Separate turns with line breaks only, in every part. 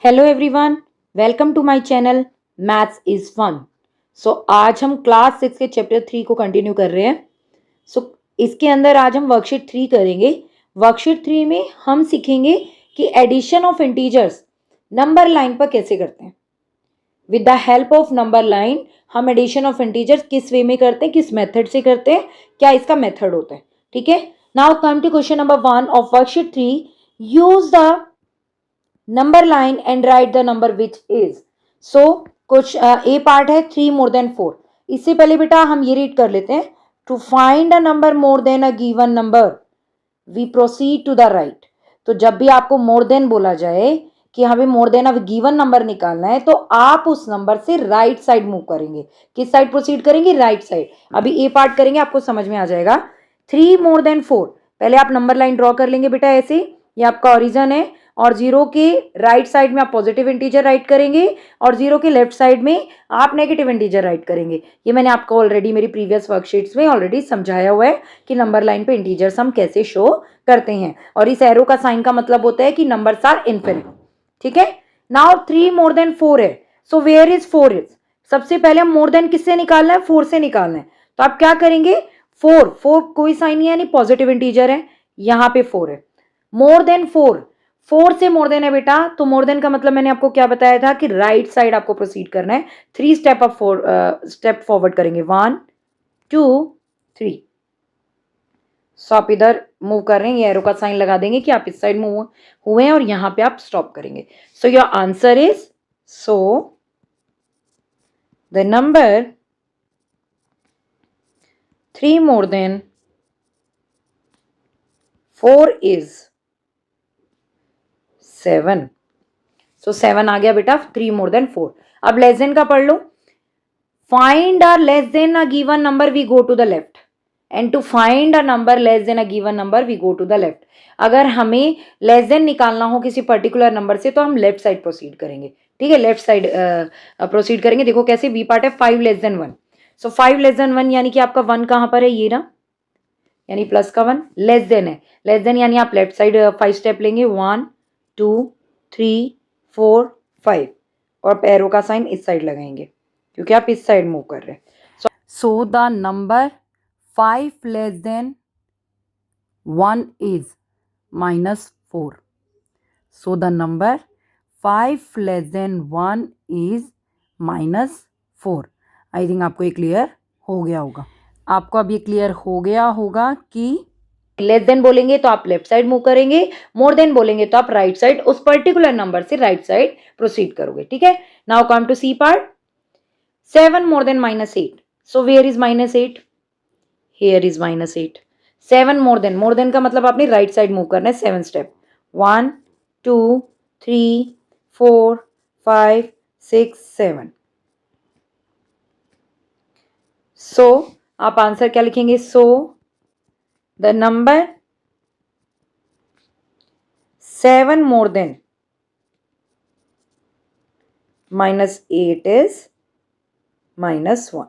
Hello everyone, welcome to my channel maths is fun. आज हम class 6 के chapter 3 को कंटिन्यू कर रहे हैं। इसके अंदर आज हम वर्कशीट 3 करेंगे। वर्कशीट 3 में हम सीखेंगे कि addition of integers number line पर कैसे करते हैं। With the help of number line हम एडिशन ऑफ इंटीजर्स किस वे में करते हैं, किस मेथड से करते हैं, क्या इसका मेथड होता है। ठीक है, now come to question number 1 of worksheet 3। Use the number line and write the number which is. So कुछ ए पार्ट है 3 मोर देन 4। इससे पहले बेटा हम ये रीड कर लेते हैं। To find a number more than a given number we proceed to the right. तो जब भी आपको मोर देन बोला जाए कि हमें मोर देन अ गिवन नंबर निकालना है तो आप उस नंबर से राइट साइड मूव करेंगे। किस साइड प्रोसीड करेंगे? Right side. अभी ए पार्ट करेंगे, आपको समझ में आ जाएगा। 3 मोर देन 4, पहले आप नंबर लाइन ड्रॉ कर लेंगे बेटा ऐसे। ये आपका ओरिजन है और जीरो के राइट साइड में आप पॉजिटिव इंटीजर राइट करेंगे और जीरो के लेफ्ट साइड में आप नेगेटिव इंटीजर राइट करेंगे। ये मैंने आपको ऑलरेडी मेरी प्रीवियस वर्कशीट्स में ऑलरेडी समझाया हुआ है कि नंबर लाइन पे इंटीजर्स हम कैसे शो करते हैं। और इस एरो का साइन का मतलब होता है कि नंबर्स आर इनफिनिट। ठीक है, नाउ 3 मोर देन 4 है, सो वेयर इज 4 इज। सबसे पहले हम मोर देन किससे निकालना है? 4 से निकालना है। तो आप क्या करेंगे? 4 कोई साइन नहीं है, यानी पॉजिटिव इंटीजर है, यहां पे 4 है। मोर देन 4 से मोर देन है बेटा, तो मोर देन का मतलब मैंने आपको क्या बताया था कि राइट साइड आपको प्रोसीड करना है। 3 स्टेप अप स्टेप फॉरवर्ड करेंगे, 1 2 3। सो आप इधर मूव कर रहे हैं, ये एरो का साइन लगा देंगे कि आप इस साइड मूव हुए हैं और यहां पे आप स्टॉप करेंगे। सो your answer is, so the number 3 more than 4 is 7। सो 7 आ गया बेटा, 3 मोर देन 4। अब लेस देन का पढ़ लो। Find a less than a given number we go to the left, and to find a number less than a given number we go to the left. अगर हमें less than निकालना हो किसी particular number से तो हम left side proceed करेंगे। ठीक है, लेफ्ट साइड प्रोसीड करेंगे। देखो कैसे, बी पार्ट है 5 लेस देन 1। सो 5 लेस देन 1 यानी कि आपका 1 कहां पर है? ये ना, यानी प्लस का 1 लेस देन है। लेस देन यानी आप लेफ्ट साइड 5 स्टेप लेंगे, 1 2 3 4 5, और एरो का साइन इस साइड लगाएंगे क्योंकि आप इस साइड मूव कर रहे हैं। So the number 5 less than 1 is -4। So the number 5 less than 1 is -4। I think आपको ये क्लियर हो गया होगा। आपको अब ये क्लियर हो गया होगा कि लेस देन बोलेंगे तो आप लेफ्ट साइड मूव करेंगे, मोर देन बोलेंगे तो आप राइट साइड, उस पर्टिकुलर नंबर से राइट साइड प्रोसीड करोगे। ठीक है, now come to C part. 7 more than -8, so where is -8? Here is -8। 7 more than का मतलब आपने राइट साइड मूव करना है, 7 स्टेप, 1 2 3 4 5 6 7। सो आप आंसर क्या लिखेंगे? So the number 7 more than -8 is -1।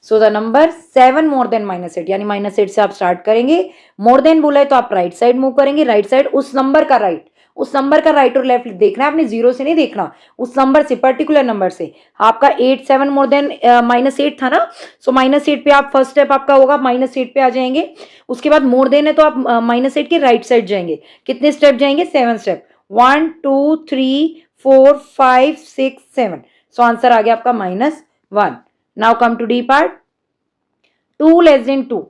So the number 7 more than -8, यानी -8 से आप स्टार्ट करेंगे। मोर देन बोला है तो आप राइट साइड मूव करेंगे। राइट साइड उस नंबर का राइट, उस नंबर का राइट और लेफ्ट देखना है आपने, जीरो से नहीं देखना, उस नंबर से, पर्टिकुलर नंबर से। आपका 8 7 मोर देन -8 था ना, सो -8 पे आप फर्स्ट स्टेप आपका होगा, -8 पे आ जाएंगे। उसके बाद मोर देन है तो आप -8 के राइट साइड जाएंगे। कितने स्टेप जाएंगे? 7 स्टेप, 1 2 3 4 5 6 7। सो आंसर आ गया आपका -1। Now come to D part. 2 less than 2,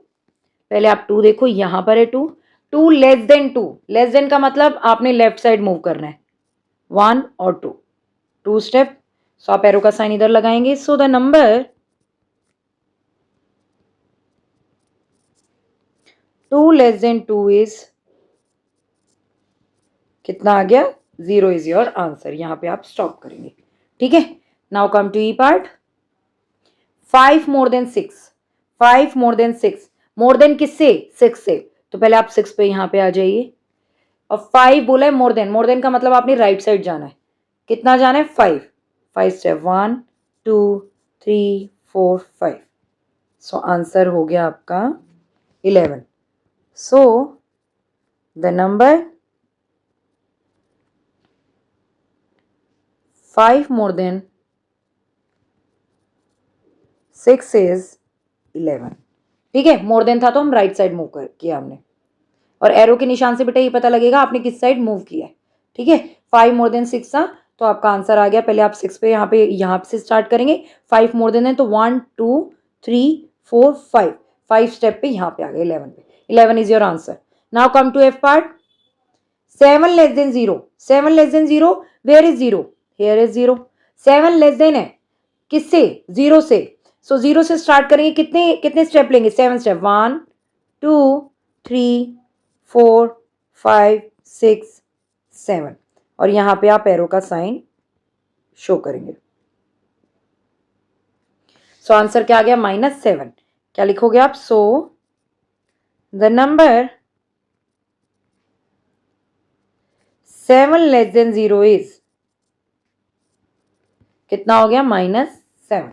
पहले आप 2 देखो, यहां पर है 2। 2 लेस देन 2, लेस देन का मतलब आपने लेफ्ट साइड मूव करना है, 1 और 2, 2 स्टेप। सो आप एरो का साइन इधर लगाएंगे। So the number 2 less than 2 is, कितना आ गया? 0 इज योर आंसर। यहां पे आप स्टॉप करेंगे। ठीक है, now come to E part. 5 more than 6, 5 more than 6, more than किससे? 6 से। तो पहले आप 6 पे यहां पे आ जाइए, और 5 बोला है मोर देन, मोर देन का मतलब आपने राइट साइड जाना है। कितना जाना है? 5, 5 स्टेप, 1 2 3 4 5। सो आंसर हो गया आपका 11। So the number 5 more than 6 is 11। ठीक है, मोर देन था तो हम राइट साइड मूव कर किया हमने, और एरो के निशान से बेटा ये पता लगेगा आपने किस साइड मूव किया है। ठीक है, 5 मोर देन 6 था तो आपका आंसर आ गया। पहले आप 6 पे यहाँ से स्टार्ट करेंगे, 5 मोर देन है तो 1 2 3 4 5, 5 स्टेप पे यहाँ पे आ गए 11 पे। 11 is your answer. Now come to F part. 7 less than 0, 7 less than 0, where is 0, here is 0। 7 less than है किससे, 0 से, सो 0 से स्टार्ट करेंगे, कितने कितने स्टेप लेंगे, 7 स्टेप, 1 2 3 4 5 6 7, और यहां पे आप एरो का साइन शो करेंगे। सो आंसर क्या आ गया, -7। क्या लिखोगे आप, so the number 7 less than 0 is, कितना हो गया, -7।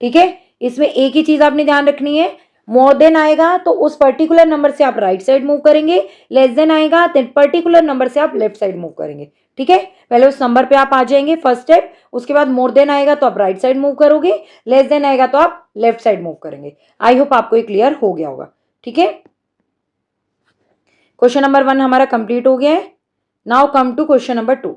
ठीक है, इसमें एक ही चीज आपने ध्यान रखनी है, मोर देन आएगा तो उस पर्टिकुलर नंबर से आप राइट साइड मूव करेंगे, लेस देन आएगा तो पर्टिकुलर नंबर से आप लेफ्ट साइड मूव करेंगे। ठीक है, पहले उस नंबर पे आप आ जाएंगे फर्स्ट स्टेप, उसके बाद मोर देन आएगा तो आप राइट साइड मूव करोगे, लेस देन आएगा तो आप लेफ्ट साइड मूव करेंगे। आई होप आपको ये क्लियर हो गया होगा। ठीक है, क्वेश्चन नंबर 1 हमारा कंप्लीट हो गया है। Now come to question number 2।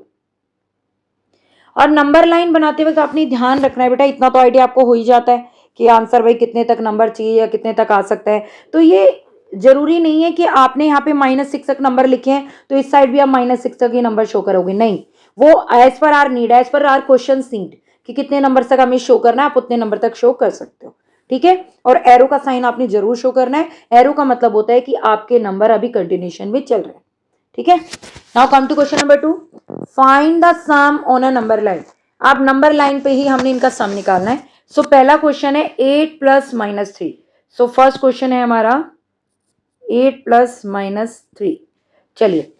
और नंबर लाइन बनाते वक्त आपने ध्यान रखना है बेटा, इतना तो आइडिया आपको हो ही जाता है कि आंसर भाई कितने तक नंबर चाहिए या कितने तक आ सकता है। तो ये जरूरी नहीं है कि आपने यहाँ पे -6 तक नंबर लिखे हैं तो इस साइड भी आप -6 तक ही नंबर शो करोगे, नहीं, वो as per our need, as per our question need कि कितने नंबर तक हमें शो करना है, आप उतने नंबर तक शो कर सकते हो। ठीक है, और एरो का साइन आपने जरूर शो करना है। एरो का मतलब होता है कि आपके नंबर अभी कंटिन्यूशन में चल रहे हैं। ठीक है, now come to question number 2। Find the sum on a number line. आप नंबर लाइन पे ही हमने इनका सम निकालना है। सो पहला क्वेश्चन है 8 + -3। सो फर्स्ट क्वेश्चन है हमारा 8 + -3। चलिए,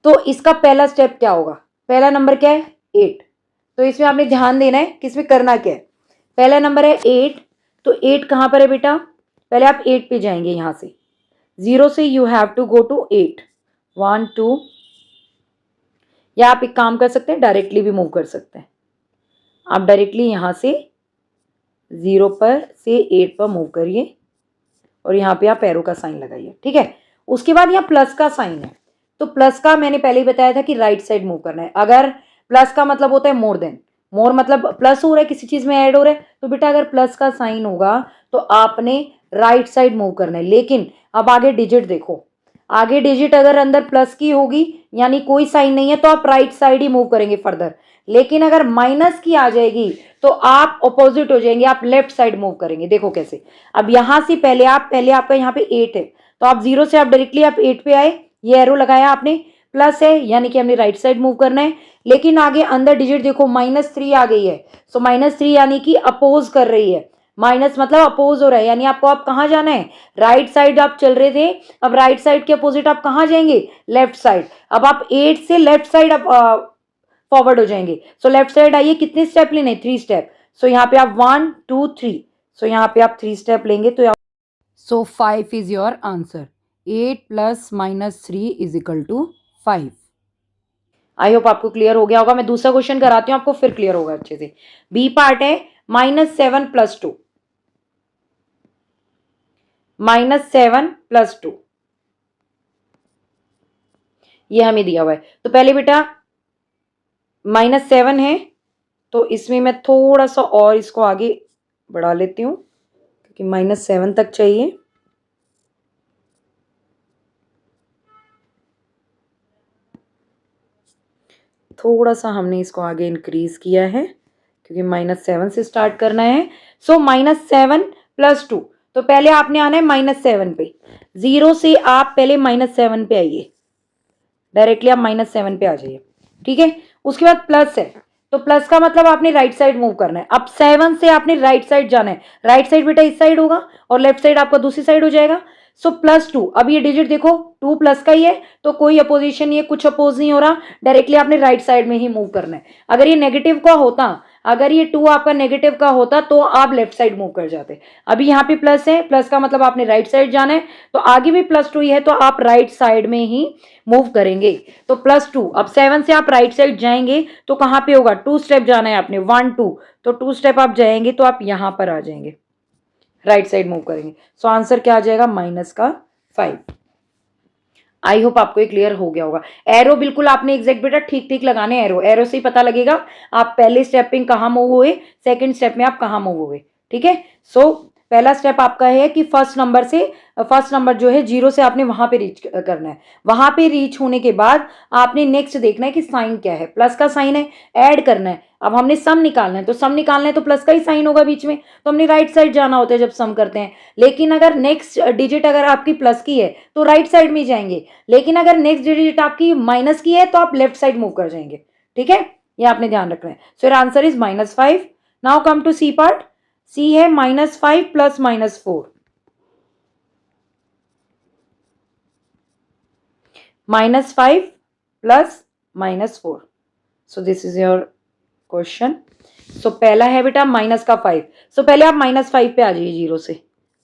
तो इसका पहला स्टेप क्या होगा, पहला नंबर क्या है, 8। तो इसमें आपने ध्यान देना है कि इसमें करना क्या है। पहला नंबर है 8, तो 8 कहां पर है बेटा, पहले आप 8 पे जाएंगे, यहां से 0 से you have to go to 8, 1 2, या आप एक काम कर सकते हैं, डायरेक्टली भी मूव कर सकते हैं। आप डायरेक्टली यहां से 0 पर से 8 पर मूव करिए और यहाँ पे आप एरो का साइन लगाइए। ठीक है, उसके बाद यहाँ प्लस का साइन है, तो प्लस का मैंने पहले ही बताया था कि राइट साइड मूव करना है। अगर प्लस का मतलब होता है मोर देन, मोर मतलब प्लस हो रहा है, किसी चीज में ऐड हो रहा है, तो बेटा अगर प्लस का साइन होगा तो आपने राइट साइड मूव करना है। लेकिन अब आगे डिजिट देखो, आगे डिजिट अगर अंदर प्लस की होगी यानी कोई साइन नहीं है तो आप राइट साइड ही मूव करेंगे फर्दर। लेकिन अगर माइनस की आ जाएगी तो आप ऑपोजिट हो जाएंगे, आप लेफ्ट साइड मूव करेंगे। देखो कैसे, अब यहां से पहले आपका यहाँ पे 8 है, तो आप 0 से आप डायरेक्टली आप 8 पे आए, ये एरो लगाया आपने, प्लस है यानी कि हमने राइट साइड मूव करना है। लेकिन आगे अंदर डिजिट देखो -3 आ गई है, सो -3 यानी कि अपोज कर रही है, माइनस मतलब अपोज हो रहा है, यानी आपको आप कहाँ जाना है, राइट साइड आप चल रहे थे, अब राइट साइड के अपोजिट आप कहाँ जाएंगे, लेफ्ट साइड। अब आप 8 से लेफ्ट साइड फॉरवर्ड हो जाएंगे। सो लेफ्ट साइड आइए, कितने स्टेप लेने, 3 स्टेप। सो यहाँ पे आप 1 2 3, सो यहाँ पे आप 3 स्टेप लेंगे तो so 5 is your answer. 8 + -3 is equal to 5। I hope आपको क्लियर हो गया होगा। मैं दूसरा क्वेश्चन कराती हूँ आपको, फिर क्लियर होगा अच्छे से। बी पार्ट है -7 + 2, -7 + 2, ये हमें दिया हुआ है। तो पहले बेटा -7 है, तो इसमें मैं थोड़ा सा और इसको आगे बढ़ा लेती हूँ क्योंकि -7 तक चाहिए। थोड़ा सा हमने इसको आगे इंक्रीज किया है क्योंकि -7 से स्टार्ट करना है। सो -7 + 2, तो पहले आपने आना है -7 पे, 0 से आप पहले -7 पे आइए, डायरेक्टली आप -7 पे आ जाइए। ठीक है, उसके बाद प्लस है, तो प्लस का मतलब आपने राइट साइड मूव करना है। अब 7 से आपने राइट साइड जाना है, राइट साइड बेटा इस साइड होगा और लेफ्ट साइड आपका दूसरी साइड हो जाएगा। सो +2, अब ये डिजिट देखो 2 प्लस का ही है, तो कोई अपोजिशन, ये कुछ अपोज नहीं हो रहा, डायरेक्टली आपने राइट साइड में ही मूव करना है। अगर ये नेगेटिव का होता, अगर ये 2 आपका नेगेटिव का होता तो आप लेफ्ट साइड मूव कर जाते। अभी यहाँ पे प्लस है, प्लस का मतलब आपने राइट साइड जाना है, तो आगे भी +2 ही है तो आप राइट साइड में ही मूव करेंगे। तो +2, अब 7 से आप राइट साइड जाएंगे तो कहाँ पे होगा, 2 स्टेप जाना है आपने, 1 2, तो 2 स्टेप आप जाएंगे तो आप यहां पर आ जाएंगे, राइट साइड मूव करेंगे। सो आंसर क्या आ जाएगा, -5। आई होप आपको ये क्लियर हो गया होगा। एरो बिल्कुल आपने एग्जैक्ट बेटा ठीक ठीक लगाने, एरो एरो से ही पता लगेगा आप पहले स्टेप में कहाँ मूव हुए, सेकंड स्टेप में आप कहाँ मूव हुए। ठीक है, सो पहला स्टेप आपका है कि फर्स्ट नंबर जो है 0 से आपने वहां पे रीच करना है। वहां पे रीच होने के बाद आपने नेक्स्ट देखना है कि साइन क्या है, प्लस का साइन है, ऐड करना है। अब हमने सम निकालना है, तो सम निकालना है तो प्लस का ही साइन होगा बीच में, तो हमने राइट साइड जाना होता है जब सम करते हैं। लेकिन अगर नेक्स्ट डिजिट अगर आपकी प्लस की है तो राइट साइड में जाएंगे, लेकिन अगर नेक्स्ट डिजिट आपकी माइनस की है तो आप लेफ्ट साइड मूव कर जाएंगे। ठीक है, ये आपने ध्यान रखना है। So your answer is -5। Now come to C part. C है -5 plus -4, -5 plus -4। So this is your question. सो पहला है बेटा माइनस का 5। सो पहले आप -5 पे आ जाइए 0 से,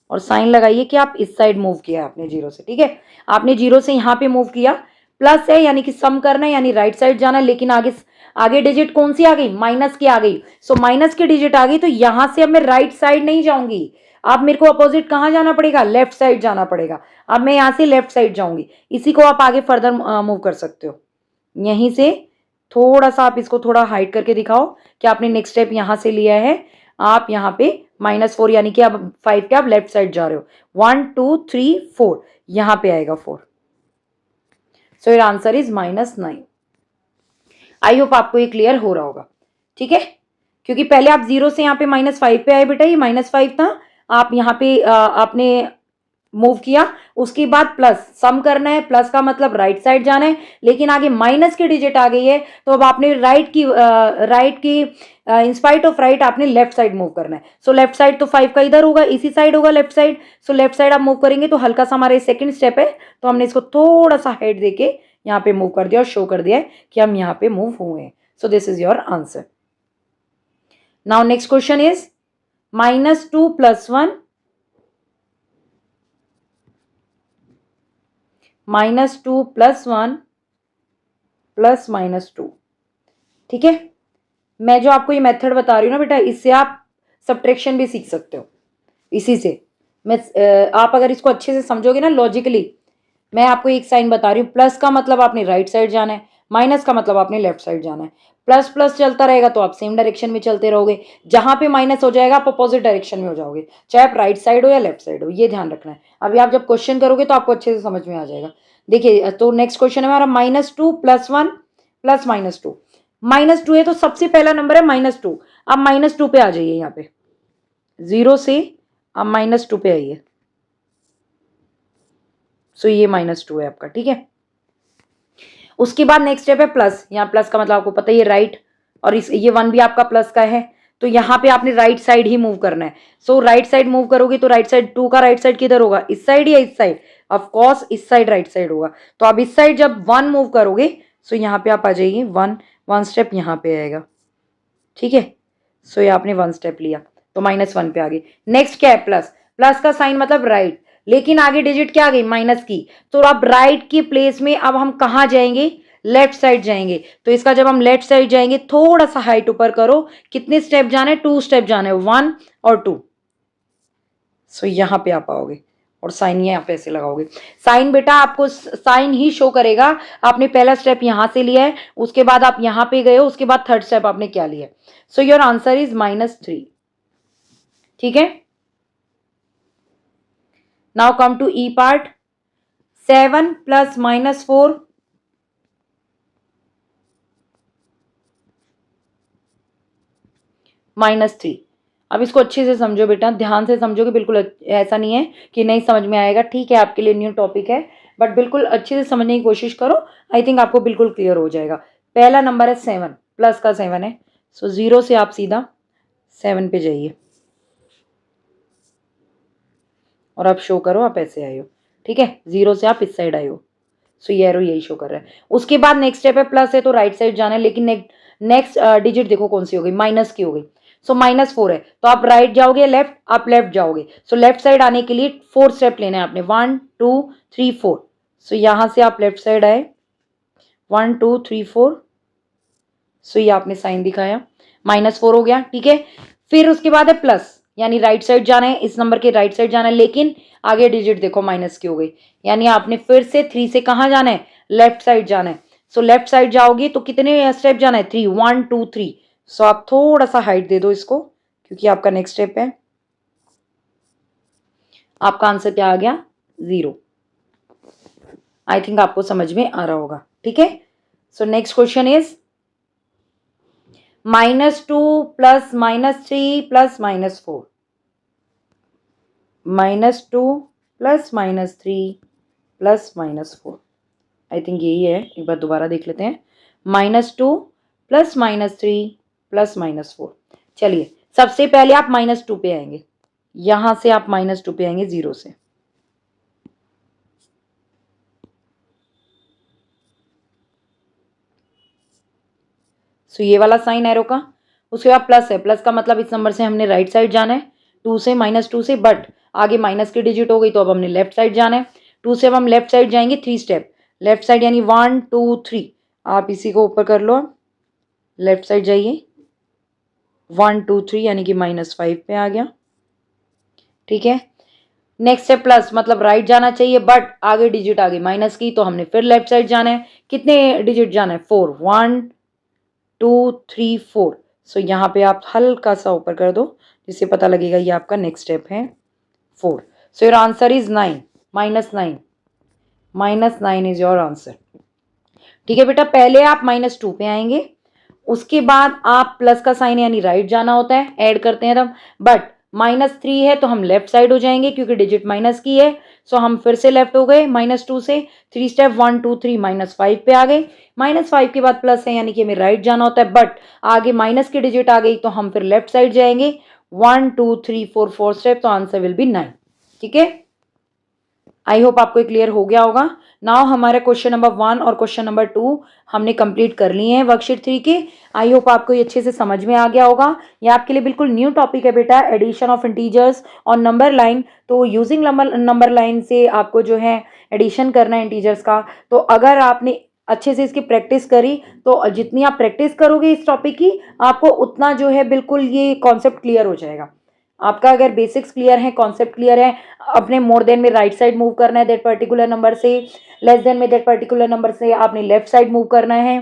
और साइन लगाइए कि आप इस साइड मूव किया आपने 0 से। ठीक है, आपने 0 से यहां पे मूव किया, प्लस है यानी कि सम करना है, यानी राइट साइड जाना है, लेकिन आगे आगे डिजिट कौन सी आ गई, माइनस की आ गई। सो माइनस की डिजिट आ गई तो यहां से अब मैं राइट साइड नहीं जाऊंगी, अब मेरे को अपोजिट कहां जाना पड़ेगा, लेफ्ट साइड जाना पड़ेगा। अब मैं यहां से लेफ्ट साइड जाऊंगी, इसी को आप आगे फर्दर मूव कर सकते हो। यहीं से थोड़ा सा आप इसको थोड़ा हाइड करके दिखाओ कि आपने नेक्स्ट स्टेप यहां से लिया है, आप यहाँ पे -4 यानी कि अब 5 के आप लेफ्ट साइड जा रहे हो, 1 2 3 4, यहां पे आएगा 4। सो your answer is -9। I hope आपको ये क्लियर हो रहा होगा। ठीक है, क्योंकि पहले आप 0 से यहाँ पे -5 पे आए बेटा, ये -5 था, आप यहाँ पे आपने मूव किया, उसके बाद प्लस सम करना है, प्लस का मतलब राइट साइड जाना है, लेकिन आगे माइनस की डिजिट आ गई है तो अब आपने राइट की इंस्पाइट ऑफ राइट आपने लेफ्ट साइड मूव करना है। सो लेफ्ट साइड तो 5 का इधर होगा, इसी साइड होगा left side. So left side आप मूव करेंगे तो हल्का सा हमारा सेकंड स्टेप है, तो हमने इसको थोड़ा सा हेड देके यहाँ पे मूव कर दिया और शो कर दिया है कि हम यहाँ पे मूव हुए हैं। सो this is your answer. Now next question is -2 + 1 -2 + 1 + -2। ठीक है, मैं जो आपको ये मेथड बता रही हूँ ना बेटा, इससे आप सब्ट्रैक्शन भी सीख सकते हो। इसी से मैं आप अगर इसको अच्छे से समझोगे ना लॉजिकली, मैं आपको एक साइन बता रही हूँ, प्लस का मतलब आपने राइट साइड जाना है, माइनस का मतलब आपने लेफ्ट साइड जाना है। प्लस प्लस चलता रहेगा तो आप सेम डायरेक्शन में चलते रहोगे, जहां पे माइनस हो जाएगा आप अपोजिट डायरेक्शन में हो जाओगे, चाहे आप राइट साइड हो या लेफ्ट साइड हो, ये ध्यान रखना है। अभी आप जब क्वेश्चन करोगे तो आपको अच्छे से समझ में आ जाएगा। देखिए, तो नेक्स्ट क्वेश्चन है हमारा -2 + 1 + -2। -2 है तो सबसे पहला नंबर है -2, अब -2 पे आ जाइए, यहाँ पे 0 से आप -2 पे आइए। सो ये -2 है आपका। ठीक है, उसके बाद नेक्स्ट स्टेप है प्लस, यहाँ प्लस का मतलब आपको पता ही है राइट, और इस ये 1 भी आपका प्लस का है, तो यहाँ पे आपने राइट साइड ही मूव करना है। सो राइट साइड मूव करोगे तो राइट साइड 2 का राइट साइड किधर होगा, इस साइड या इस साइड, ऑफ कोर्स इस साइड राइट साइड होगा। तो आप इस साइड जब 1 मूव करोगे, सो यहाँ पे आप आ जाइए, 1 स्टेप यहाँ पे आएगा। ठीक है, सो ये आपने 1 स्टेप लिया तो -1 पे आ गई। नेक्स्ट क्या है, प्लस, प्लस का साइन मतलब राइट, लेकिन आगे डिजिट क्या आ गई, माइनस की, तो अब राइट की प्लेस में अब हम कहाँ जाएंगे, लेफ्ट साइड जाएंगे। तो इसका जब हम लेफ्ट साइड जाएंगे, थोड़ा सा हाइट ऊपर करो, कितने स्टेप जाने, 2 स्टेप जाने, 1 और 2। सो यहां पे आप आओगे और साइन यहाँ पे ऐसे लगाओगे। साइन बेटा आपको साइन ही शो करेगा आपने पहला स्टेप यहां से लिया है, उसके बाद आप यहां पे गए हो, उसके बाद थर्ड स्टेप आपने क्या लिया। So your answer is -3। ठीक है, now come to E part. 7 + -4 -3। अब इसको अच्छे से समझो बेटा, ध्यान से समझोगे, बिल्कुल ऐसा नहीं है कि नहीं समझ में आएगा। ठीक है, आपके लिए न्यू टॉपिक है, बट बिल्कुल अच्छे से समझने की कोशिश करो, आई थिंक आपको बिल्कुल क्लियर हो जाएगा। पहला नंबर है 7, प्लस का 7 है, सो 0 से आप सीधा 7 पे जाइए और आप शो करो आप ऐसे आए हो। ठीक है, 0 से आप इस साइड आए हो, सो ये एरो यही शो कर रहा है। उसके बाद नेक्स्ट स्टेप है प्लस है तो राइट साइड जाना है, लेकिन नेक्स्ट डिजिट देखो कौन सी हो गई, माइनस की हो गई। सो -4 है तो आप राइट जाओगे, लेफ्ट आप लेफ्ट जाओगे। सो लेफ्ट साइड आने के लिए 4 स्टेप लेना है आपने, 1 2 3 4। सो यहां से आप लेफ्ट साइड आए, 1 2 3 4। सो ये आपने साइन दिखाया, -4 हो गया, ठीक है। फिर उसके बाद है प्लस, यानी राइट साइड जाना है, इस नंबर के राइट साइड जाना है, लेकिन आगे डिजिट देखो माइनस की हो गई, यानी आपने फिर से 3 से कहां जाना है, लेफ्ट साइड जाना है। सो लेफ्ट साइड जाओगे तो कितने स्टेप जाना है, 3, 1 2 3। सो आप थोड़ा सा हाइट दे दो इसको, क्योंकि आपका नेक्स्ट स्टेप है। आपका आंसर क्या आ गया, 0। आई थिंक आपको समझ में आ रहा होगा, ठीक है। So next question is -2 plus -3 plus -4। -2 plus -3 plus -4। I think यही है, एक बार दोबारा देख लेते हैं। -2 प्लस -3 प्लस -4। चलिए सबसे पहले आप -2 पे आएंगे, यहां से आप -2 पे आएंगे 0 से। सो ये वाला साइन एरो का, उसके बाद प्लस है, प्लस का मतलब इस नंबर से हमने राइट साइड जाना है, 2 से -2 से, बट आगे माइनस की डिजिट हो गई तो अब हमने लेफ्ट साइड जाना है। 2 से अब हम लेफ्ट साइड जाएंगे, 3 स्टेप लेफ्ट साइड, यानी 1 2 3। आप इसी को ऊपर कर लो, लेफ्ट साइड जाइए, 1 2 3 यानी कि -5 पे आ गया, ठीक है। नेक्स्ट है प्लस, मतलब राइट जाना चाहिए, बट आगे डिजिट आ गई माइनस की, तो हमने फिर लेफ्ट साइड जाना है। कितने डिजिट जाना है, 4, 1 2 3 4। सो यहाँ पे आप हल्का सा ऊपर कर दो, जिससे पता लगेगा ये आपका नेक्स्ट स्टेप है 4। सो your answer is 9, -9, -9 is your answer, ठीक है बेटा। पहले आप -2 पे आएंगे, उसके बाद आप प्लस का साइन यानी राइट जाना होता है, ऐड करते हैं तब, बट -3 है तो हम लेफ्ट साइड हो जाएंगे क्योंकि डिजिट माइनस की है। सो हम फिर से लेफ्ट हो गए -2 से, 3 स्टेप 1 2 3 -5 पे आ गए। -5 के बाद प्लस है यानी कि हमें राइट जाना होता है, बट आगे माइनस की डिजिट आ गई तो हम फिर लेफ्ट साइड जाएंगे, 1 2 3 4 4 स्टेप, तो आंसर विल बी 9, ठीक है। आई होप आपको क्लियर हो गया होगा। नाउ हमारे क्वेश्चन नंबर 1 और क्वेश्चन नंबर 2 हमने कंप्लीट कर लिए हैं वर्कशीट 3 के। आई होप आपको ये अच्छे से समझ में आ गया होगा। ये आपके लिए बिल्कुल न्यू टॉपिक है बेटा, एडिशन ऑफ इंटीजर्स और नंबर लाइन। तो यूजिंग नंबर लाइन से आपको जो है एडिशन करना है इंटीजर्स का। तो अगर आपने अच्छे से इसकी प्रैक्टिस करी तो जितनी आप प्रैक्टिस करोगे इस टॉपिक की, आपको उतना जो है बिल्कुल ये कॉन्सेप्ट क्लियर हो जाएगा। आपका अगर बेसिक्स क्लियर है, कॉन्सेप्ट क्लियर है, अपने मोर देन में राइट साइड मूव करना है दैट पर्टिकुलर नंबर से, लेस देन में दैट पर्टिकुलर नंबर से आपने लेफ्ट साइड मूव करना है,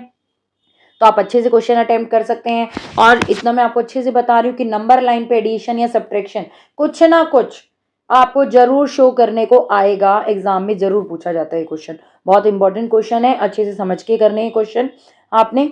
तो आप अच्छे से क्वेश्चन अटेम्प्ट कर सकते हैं। और इतना मैं आपको अच्छे से बता रही हूँ कि नंबर लाइन पे एडिशन या सब्ट्रैक्शन कुछ ना कुछ आपको जरूर शो करने को आएगा, एग्जाम में जरूर पूछा जाता है क्वेश्चन। बहुत इंपॉर्टेंट क्वेश्चन है, अच्छे से समझ के करने हैं क्वेश्चन आपने।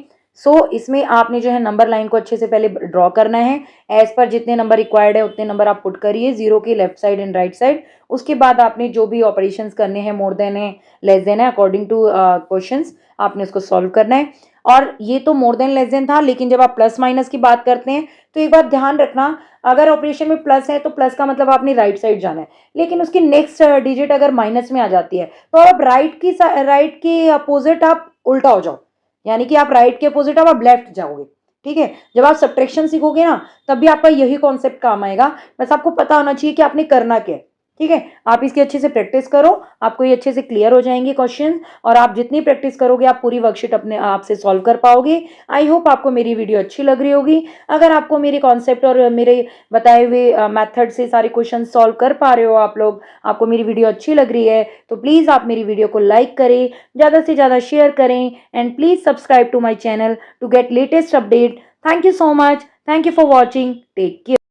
इसमें आपने जो है नंबर लाइन को अच्छे से पहले ड्रॉ करना है, एज पर जितने नंबर रिक्वायर्ड है उतने नंबर आप पुट करिए, 0 के left side and right side. उसके बाद आपने जो भी ऑपरेशंस करने हैं, मोर देन है, लेस देन है, अकॉर्डिंग टू क्वेश्चंस, आपने उसको सॉल्व करना है। और ये तो मोर देन लेस देन था, लेकिन जब आप प्लस माइनस की बात करते हैं तो एक बात ध्यान रखना, अगर ऑपरेशन में प्लस है तो प्लस का मतलब आपने राइट साइड जाना है, लेकिन उसकी नेक्स्ट डिजिट अगर माइनस में आ जाती है तो अब राइट की अपोजिट आप उल्टा हो जाओ, यानी कि आप राइट के अपोजिट अब आप लेफ्ट जाओगे, ठीक है। जब आप सब्ट्रैक्शन सीखोगे ना, तब भी आपका यही कॉन्सेप्ट काम आएगा, बस आपको पता होना चाहिए कि आपने करना क्या है, ठीक है। आप इसकी अच्छे से प्रैक्टिस करो, आपको ये अच्छे से क्लियर हो जाएंगे क्वेश्चन, और आप जितनी प्रैक्टिस करोगे आप पूरी वर्कशीट अपने आप से सॉल्व कर पाओगे। आई होप आपको मेरी वीडियो अच्छी लग रही होगी। अगर आपको मेरे कॉन्सेप्ट और मेरे बताए हुए मेथड से सारे क्वेश्चन सॉल्व कर पा रहे हो आप लोग, आपको मेरी वीडियो अच्छी लग रही है, तो प्लीज़ आप मेरी वीडियो को लाइक करें, ज़्यादा से ज़्यादा शेयर करें, and please subscribe to my channel to get latest update. Thank you so much, thank you for watching, take care.